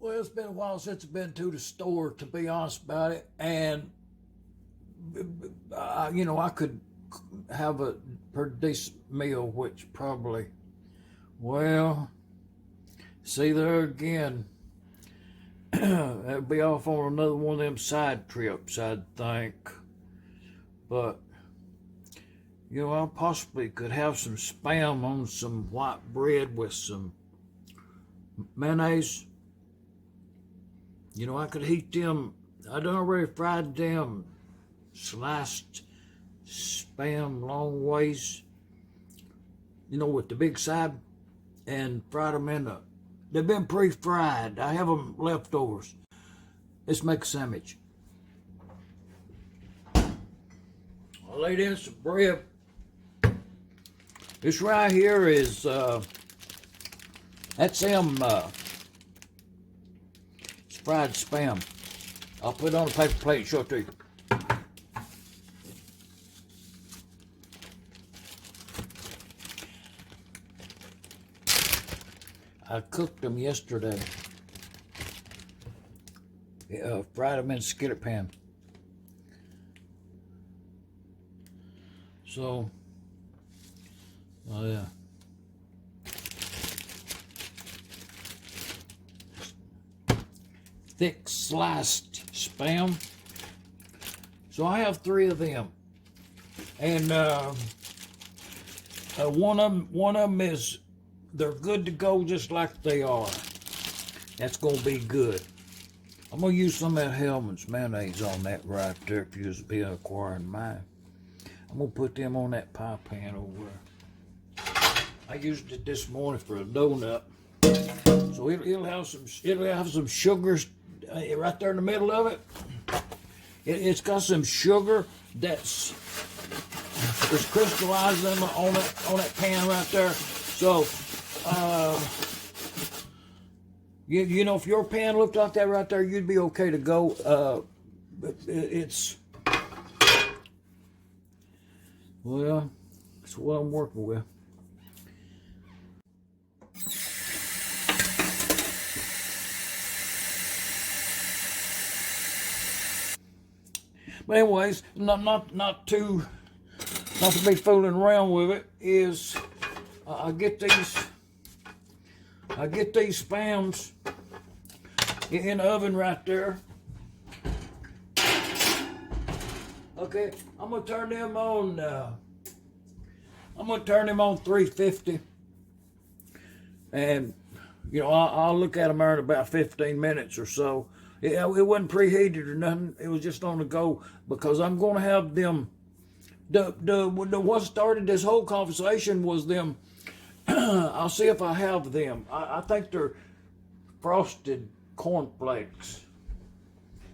Well, it's been a while since I've been to the store, to be honest about it, and I could have a pretty decent meal, which probably, well, see there again, it'll be off on another one of them side trips, I'd think. But I possibly could have some Spam on some white bread with some mayonnaise. I could heat them. I done already fried them sliced Spam long ways, with the big side, and fried them they've been pre-fried. I have them leftovers. Let's make a sandwich. I laid in some bread. This right here is, that's them, it's fried Spam. I'll put it on a paper plate and show it to you. I cooked them yesterday. Fried them in a skillet pan. So, oh yeah. Thick sliced Spam. So I have 3 of them, and one of them is, they're good to go just like they are. That's gonna be good. I'm gonna use some of that Hellman's mayonnaise on that right there if you'll be acquiring mine. I'm gonna put them on that pie pan over there. I used it this morning for a donut. So it'll have some sugars right there in the middle of it. It's got some sugar that's crystallized on that pan right there. So if your pan looked like that right there, you'd be okay to go. But it's what I'm working with. But anyways, not to be fooling around with it, is I get these Spams in the oven right there. Okay, I'm gonna turn them on. I'm gonna turn them on 350, and I'll look at them there in about 15 minutes or so. It wasn't preheated or nothing. It was just on the go, because I'm gonna have them. What started this whole conversation was them. I'll see if I have them. I think they're frosted cornflakes.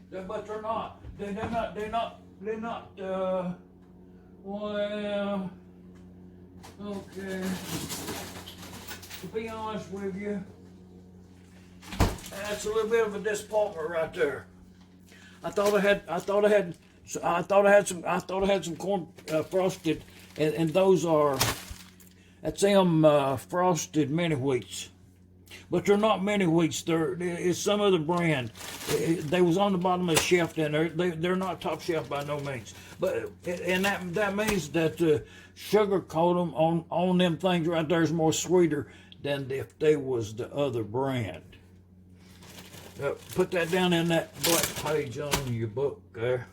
But they're not. They're not. Well, okay. To be honest with you, that's a little bit of a disappointment right there. I thought I had some corn frosted, and those are. That's them frosted mini wheats, but they're not mini wheats. It's some other brand. They was on the bottom of the shelf, and they're not top shelf by no means. But that means that sugar coat them on them things right there is more sweeter than if they was the other brand. Put that down in that black page on your book there.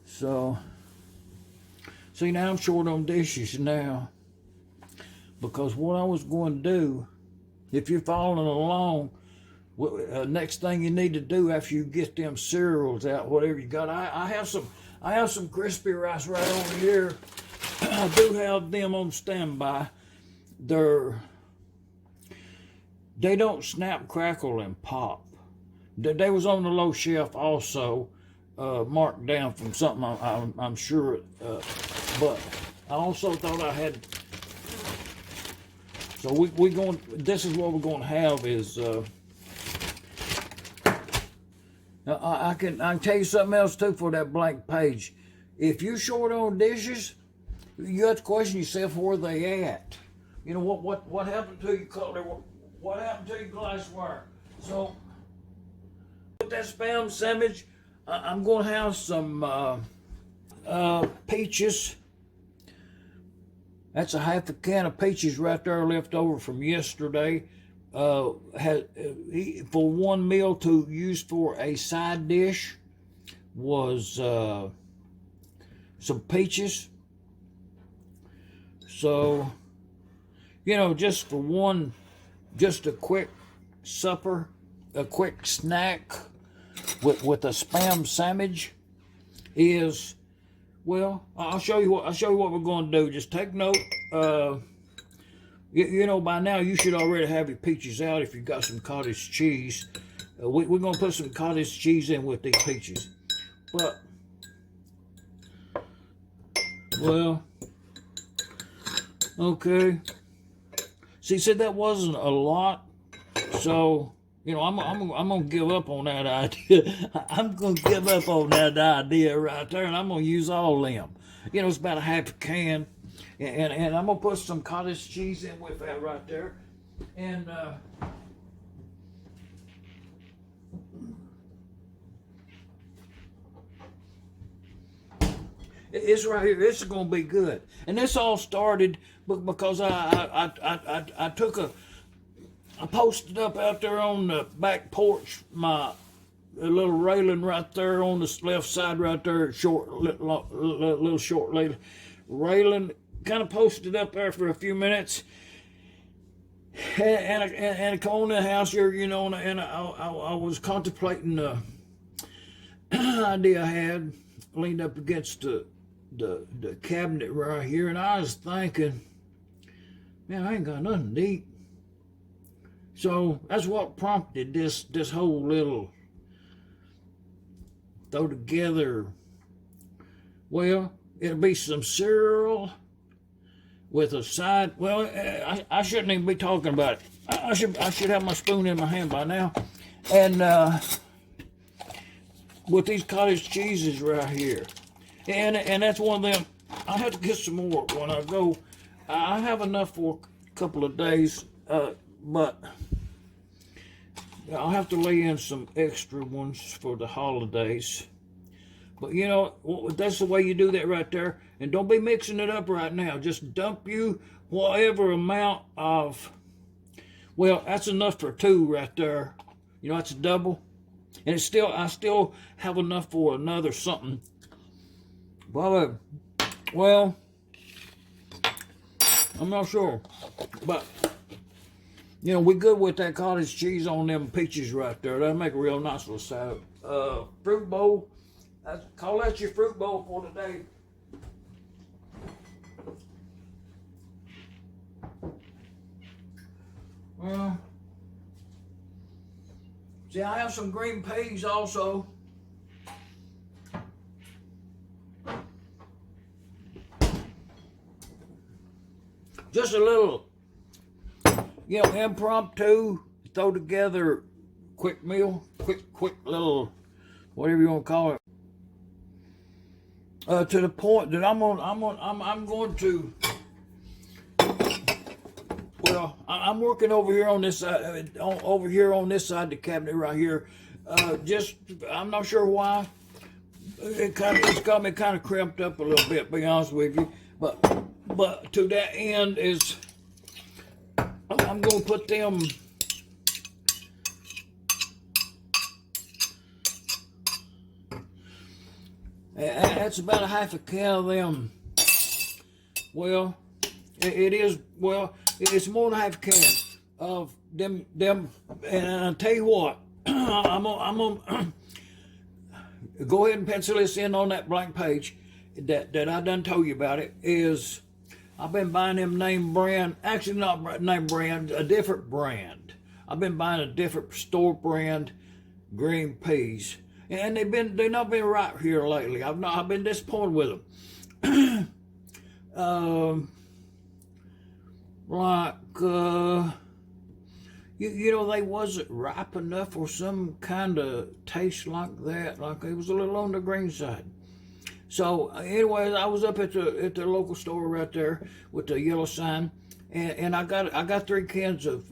So, see, now I'm short on dishes now. Because what I was going to do, if you're following along, next thing you need to do after you get them cereals out, whatever you got, I have some crispy rice right over here. I do have them on standby. They don't snap, crackle, and pop. They was on the low shelf also, marked down from something I'm sure. But I also thought I had. So this is what we're going to have is, I can tell you something else too for that blank page. If you're short on dishes, you have to question yourself where they at. What happened to your cutlery? What happened to your glassware? So with that spam sandwich, I'm going to have some peaches. That's a half a can of peaches right there left over from yesterday. For one meal to use for a side dish was some peaches. So, just for one, just a quick supper, a quick snack with a spam sandwich is, well, I'll show you what we're going to do. Just take note. By now you should already have your peaches out if you've got some cottage cheese. We're going to put some cottage cheese in with these peaches. But, well, okay. See, said that wasn't a lot, so I'm gonna give up on that idea. I'm gonna give up on that idea right there, and I'm gonna use all of them. It's about a half a can, and I'm gonna put some cottage cheese in with that right there, and it's right here. This is gonna be good, and this all started because I posted up out there on the back porch a little railing right there on the left side right there, little short railing. Kind of posted up there for a few minutes, and I come on in the house here, and I was contemplating the idea I had, leaned up against the cabinet right here, and I was thinking, man, I ain't got nothing to eat. So that's what prompted this whole little throw together. Well, it'll be some cereal with a side. Well, I shouldn't even be talking about it. I should have my spoon in my hand by now, and with these cottage cheeses right here, and that's one of them. I have to get some more when I go. I have enough for a couple of days, but I'll have to lay in some extra ones for the holidays. But that's the way you do that right there. And don't be mixing it up right now. Just dump you whatever amount of, well, that's enough for two right there. That's a double. And I still have enough for another something. Well, I'm not sure. But, we good with that cottage cheese on them peaches right there. That'll make a real nice little salad. Fruit bowl. Call that your fruit bowl for today. Well, see, I have some green peas also. Just a little, impromptu, throw together quick meal, quick little, whatever you want to call it. To the point that I'm going to. Well, I'm working over here on this side, on this side of the cabinet right here. I'm not sure why. It's got me kind of cramped up a little bit, to be honest with you. But to that end is, I'm going to put them. That's about a half a can of them. Well, it is. Well, it's more than half a can of them. And I'll tell you what, I'm gonna go ahead and pencil this in on that blank page that I done told you about. It is, I've been buying them name brand. Actually, not name brand, a different brand. I've been buying a different store brand green peas. And they've not been right here lately. I've been disappointed with them. They wasn't ripe enough or some kind of taste like that. Like it was a little on the green side. So anyways, I was up at the local store right there with the yellow sign, and I got 3 cans of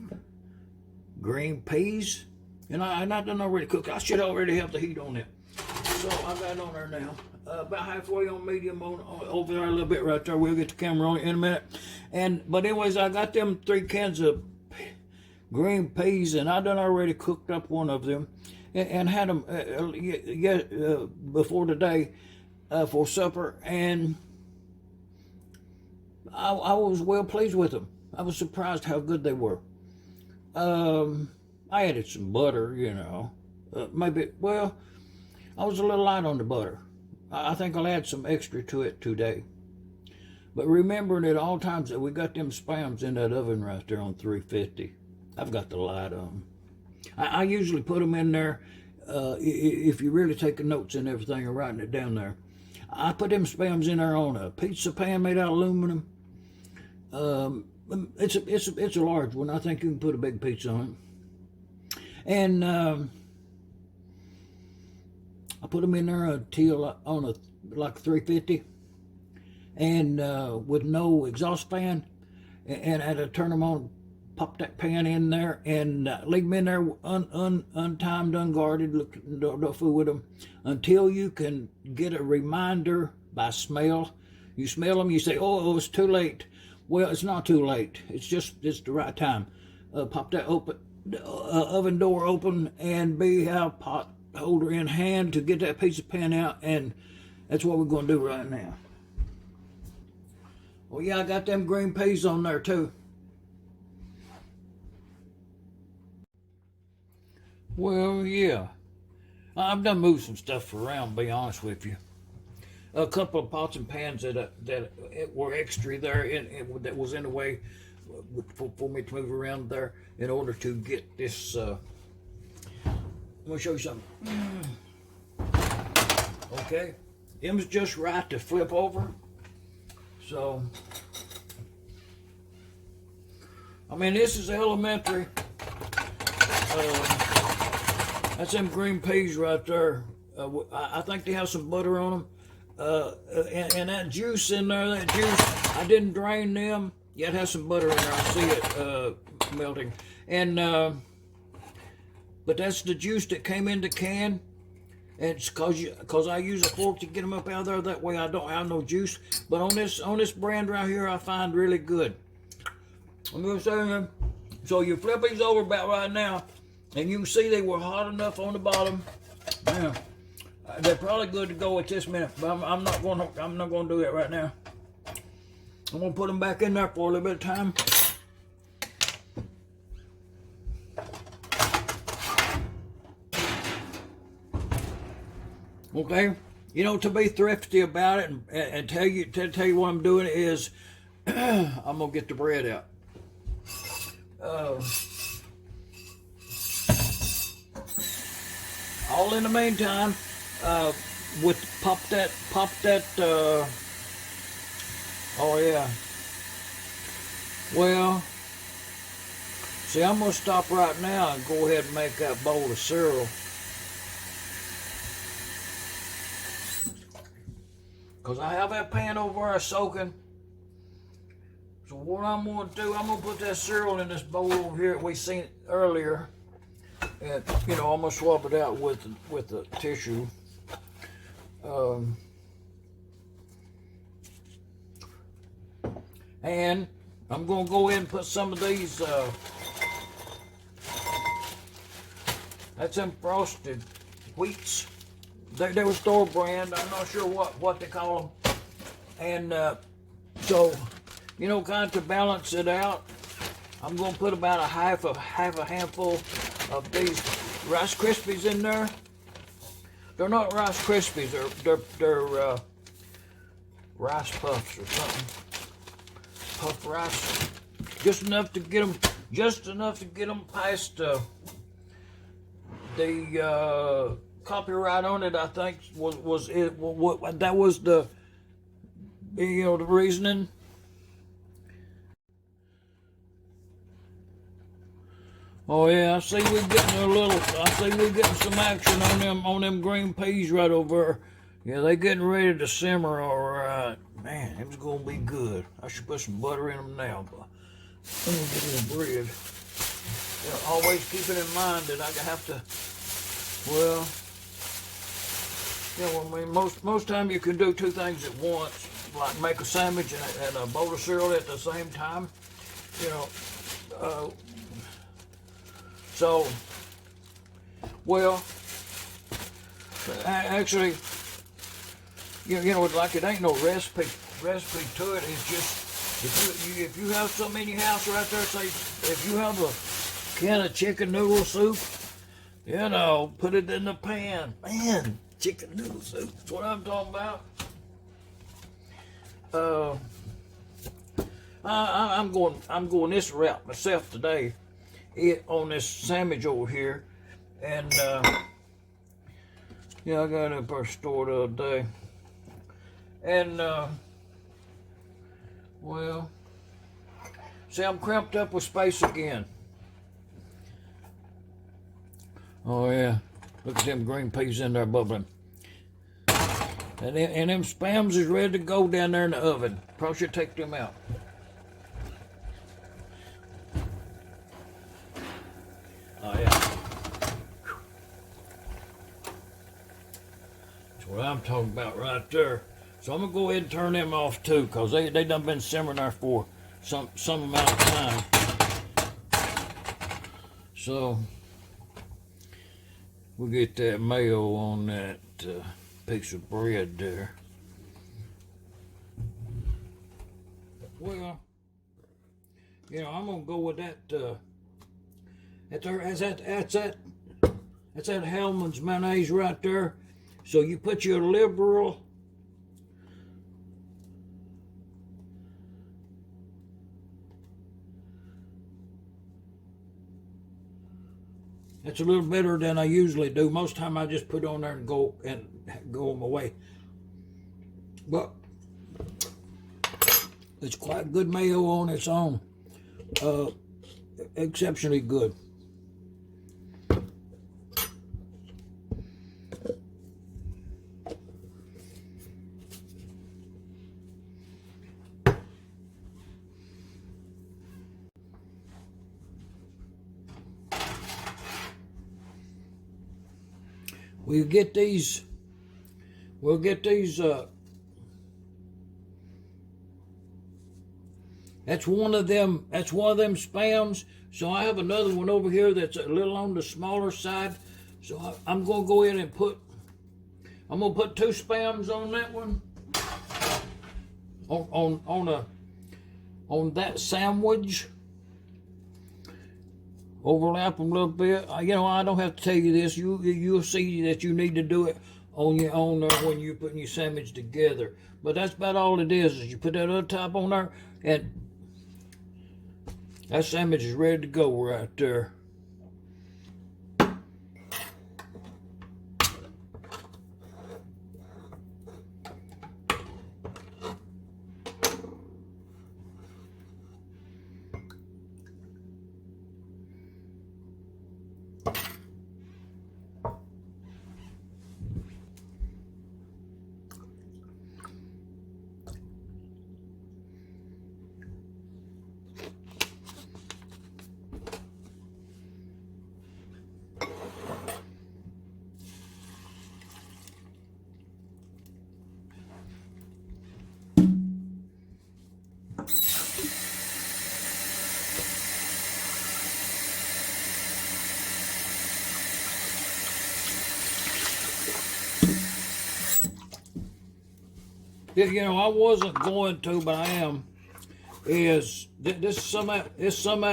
green peas. And I done already cook. I should already have the heat on it. So I got it on there now. About halfway on medium on over there a little bit right there. We'll get the camera on it in a minute. But anyways, I got them 3 cans of green peas, and I done already cooked up one of them and had them before today for supper, and I was well pleased with them. I was surprised how good they were. I added some butter, you know. Maybe, well, I was a little light on the butter. I think I'll add some extra to it today. But remembering at all times that we got them spams in that oven right there on 350. I've got the light on. I usually put them in there, if you really taking notes and everything and writing it down there. I put them spams in there on a pizza pan made out of aluminum. It's a large one. I think you can put a big pizza on it. And I put them in there until on like 350, and with no exhaust fan, and I had to turn them on, pop that pan in there, and leave them in there untimed, unguarded, don't fool with them, until you can get a reminder by smell. You smell them, you say, oh, it's too late. Well, it's not too late. It's the right time. Pop that oven door open, and have pot holder in hand to get that pizza pan out, and that's what we're going to do right now. Well, yeah, I got them green peas on there too. Well, yeah, I've done moved some stuff around, to be honest with you. A couple of pots and pans that were extra there, that was in the way for me to move around there in order to get this. I'm going to show you something. Okay, them's just right to flip over. So, I mean, this is elementary. That's them green peas right there. I think they have some butter on them. And that juice in there, I didn't drain them. Yeah, it has some butter in there. I see it melting. And but that's the juice that came in the can. And it's cause I use a fork to get them up out of there. That way I don't have no juice. But on this brand right here, I find really good. I'm gonna say, so you flip these over about right now, and you can see they were hot enough on the bottom. Now, they're probably good to go at this minute, but I'm not gonna do that right now. I'm gonna put them back in there for a little bit of time. Okay, you know, to be thrifty about it and tell you what I'm doing is I'm gonna get the bread out. All in the meantime, pop that. Oh yeah. Well, see, I'm gonna stop right now and go ahead and make that bowl of cereal. Because I have that pan over there soaking. So what I'm going to do, I'm going to put that cereal in this bowl over here that we seen earlier. And, you know, I'm going to swap it out with the tissue. And I'm going to go ahead and put some of these, that's them frosted wheats. They were store brand. I'm not sure what they call them. And so, you know, kind of to balance it out, I'm going to put about a half a handful of these Rice Krispies in there. They're not Rice Krispies. They're rice puffs or something. Puff rice. Just enough to get them past the copyright on it. I think was it. What that was the the reasoning. Oh yeah, I see we're getting some action on them green peas right over there. Yeah, they getting ready to simmer all right. Man, it's gonna be good. I should put some butter in them now, but I'm gonna get a little bread. always keeping in mind that I have to, well, I mean, most time you can do two things at once, like make a sandwich and a bowl of cereal at the same time, you know. So, well, actually, you know, like it ain't no recipe to it. It's just if you have something in your house right there, say if you have a can of chicken noodle soup, you know, put it in the pan. Man, chicken noodle soup. That's what I'm talking about. I'm going this route myself today. On this sandwich over here, and yeah, I got it up our store the other day, and well, see, I'm cramped up with space again. Oh yeah, look at them green peas in there bubbling, and them spams is ready to go down there in the oven. Probably should take them out. Oh yeah. That's what I'm talking about right there. So I'm gonna go ahead and turn them off too, because they done been simmering there for some amount of time. So we'll get that mayo on that piece of bread there. Well, you know, I'm gonna go with that. That's that Hellman's mayonnaise right there. So you put your liberal that's a little better than I usually do. Most time I just put on there and go on my way. But it's quite good mayo on its own. Exceptionally good. We'll get these that's one of them spams. So I have another one over here that's a little on the smaller side. So I'm gonna go in and put 2 spams on that one. On that sandwich. Overlap them a little bit. You know, I don't have to tell you this. You'll see that you need to do it on your own there when you're putting your sandwich together. But that's about all it is you put that other top on there, and that sandwich is ready to go right there. You know, I wasn't going to, but I am. This is some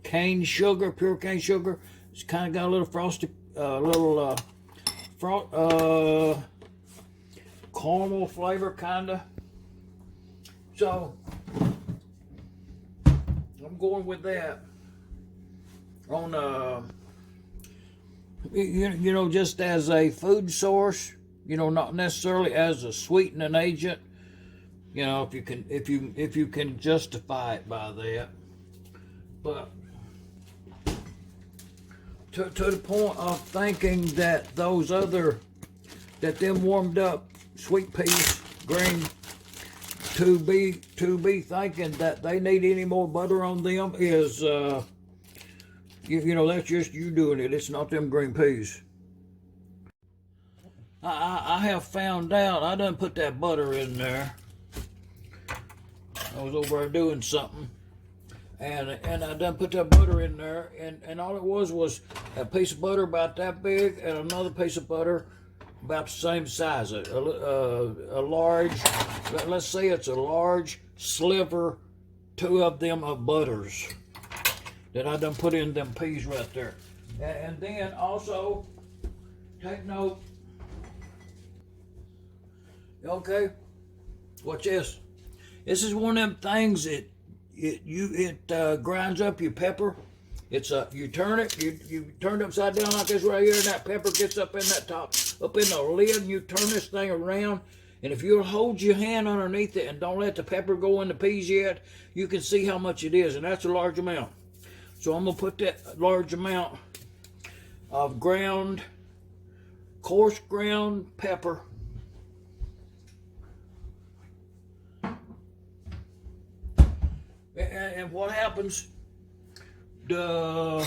cane sugar, pure cane sugar. It's kind of got a little frosty, caramel flavor, kind of. So I'm going with that. On you know, just as a food source. You know, not necessarily as a sweetening agent. You know, if you can justify it by that. But to the point of thinking that them warmed up sweet peas, green, to be thinking that they need any more butter on them is you know, that's just you doing it. It's not them green peas. I have found out I done put that butter in there. I was over there doing something, and I done put that butter in there, and all it was a piece of butter about that big and another piece of butter about the same size. A large, let's say it's a large sliver, two of them of butters that I done put in them peas right there. And then also, take note, okay, watch this. This is one of them things that it grinds up your pepper. It's you turn it, you turn it upside down like this right here, and that pepper gets up in that top, up in the lid, and you turn this thing around. And if you'll hold your hand underneath it and don't let the pepper go in the peas yet, you can see how much it is, and that's a large amount. So I'm gonna put that large amount of coarse ground pepper. And what happens, the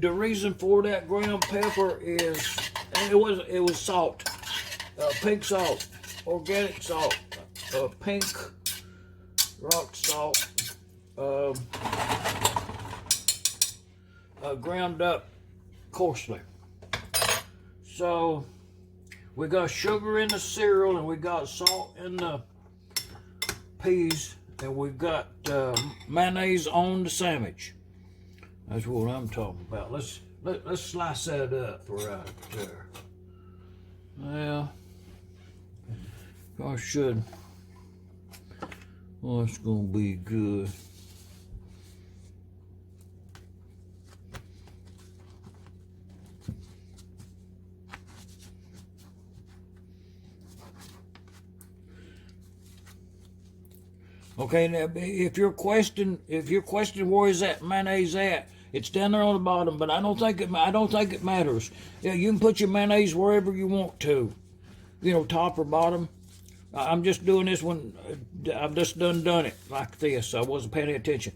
reason for that ground pepper is, and it was salt, pink salt, organic salt, pink rock salt, ground up coarsely. So we got sugar in the cereal, and we got salt in the peas, and we've got mayonnaise on the sandwich. That's what I'm talking about. Let's slice that up right there. Well, I should. Oh, it's gonna be good. Okay, now if you're questioning where is that mayonnaise at, it's down there on the bottom. But I don't think it matters. Yeah, you can put your mayonnaise wherever you want to, you know, top or bottom. I'm just doing this one. I've just done it like this. I wasn't paying attention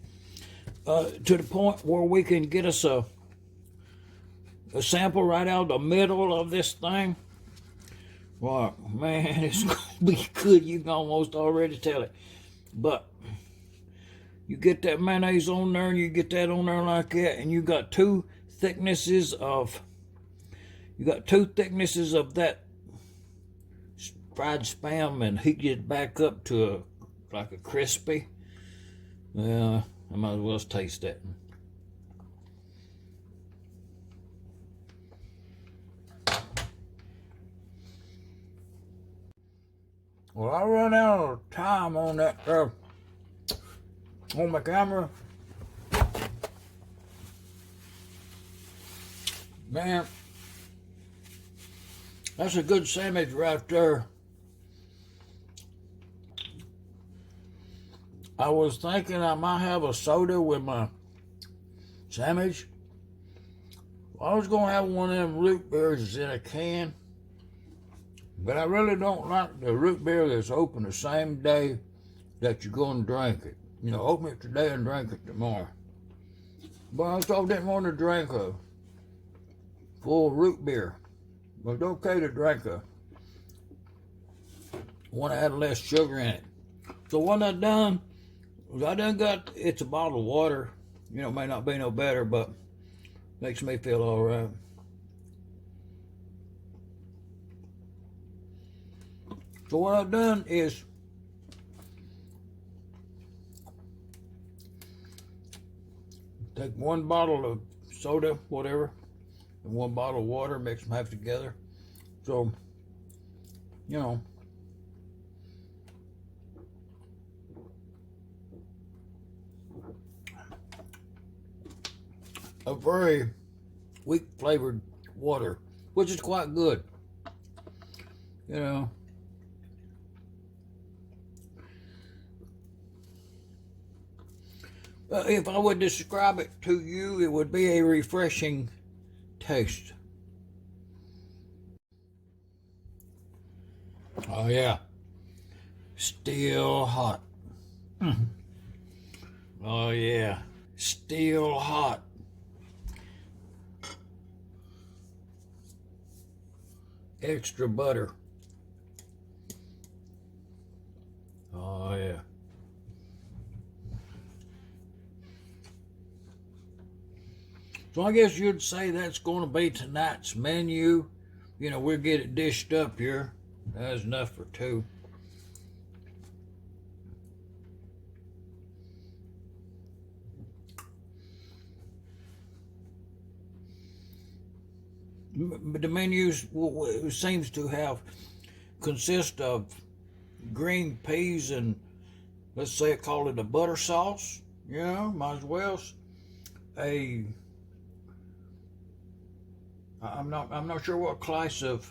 to the point where we can get us a sample right out of the middle of this thing. Wow, man, it's gonna be good. You can almost already tell it. But you get that mayonnaise on there, and you get that on there like that, and you got two thicknesses of that fried spam, and heat it back up to like a crispy. I might as well taste that. Well, I run out of time on that on my camera. Man, that's a good sandwich right there. I was thinking I might have a soda with my sandwich. I was gonna have one of them root beers in a can. But I really don't like the root beer that's open the same day that you're going to drink it. You know, open it today and drink it tomorrow. But I still didn't want to drink a full root beer. But it's okay to drink one that had less sugar in it. So what I done was it's a bottle of water. You know, it may not be no better, but makes me feel all right. So what I've done is take one bottle of soda, whatever, and one bottle of water, mix them half together. So, you know, a very weak flavored water, which is quite good. You know. If I would describe it to you, it would be a refreshing taste. Oh yeah. Still hot. Oh yeah, still hot. Extra butter. Oh yeah. So I guess you'd say that's going to be tonight's menu. You know, we'll get it dished up here. That's enough for two. But the menu seems to have consist of green peas and, let's say, call it a butter sauce. You know, might as well. I'm not sure what class of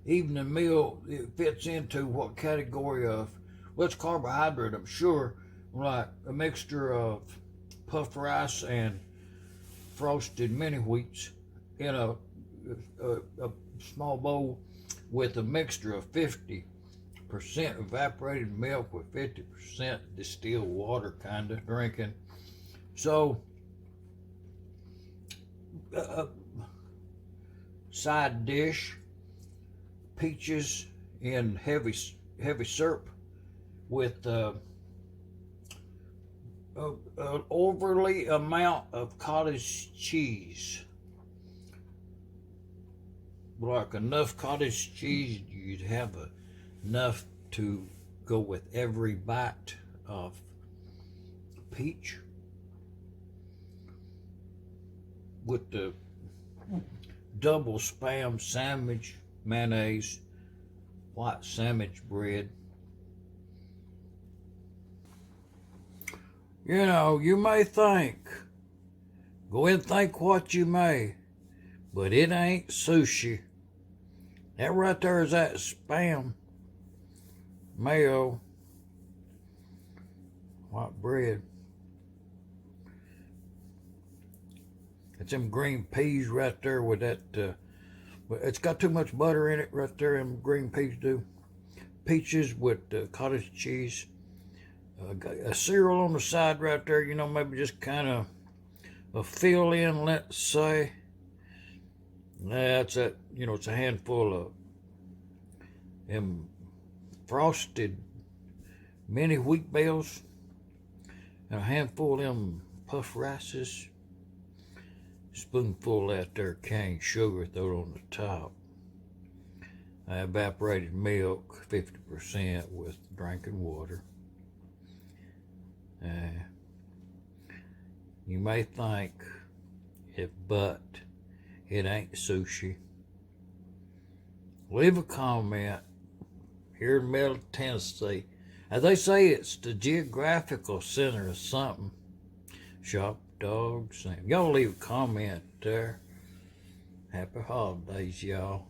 evening meal it fits into, what category of, well, it's carbohydrate, I'm sure, like a mixture of puffed rice and frosted mini wheats in a small bowl with a mixture of 50% evaporated milk with 50% distilled water, kind of drinking. So, side dish, peaches in heavy syrup with an overly amount of cottage cheese. Like enough cottage cheese, you'd have enough to go with every bite of peach. With the double spam sandwich, mayonnaise, white sandwich bread. You know, you may think, go ahead and think what you may, but it ain't sushi. That right there is that spam, mayo, white bread. It's them green peas right there with that, it's got too much butter in it right there, them green peas do. Peaches with cottage cheese. A cereal on the side right there, you know, maybe just kind of a fill in, let's say. That's it, you know, it's a handful of them frosted mini wheat bells and a handful of them puffed rices. Spoonful of that there cane sugar, throw it on the top. Evaporated milk, 50% with drinking water. You may think, but it ain't sushi. Leave a comment here in Middle Tennessee. As they say, it's the geographical center of something. Shop dogs. Y'all leave a comment there. Happy holidays, y'all.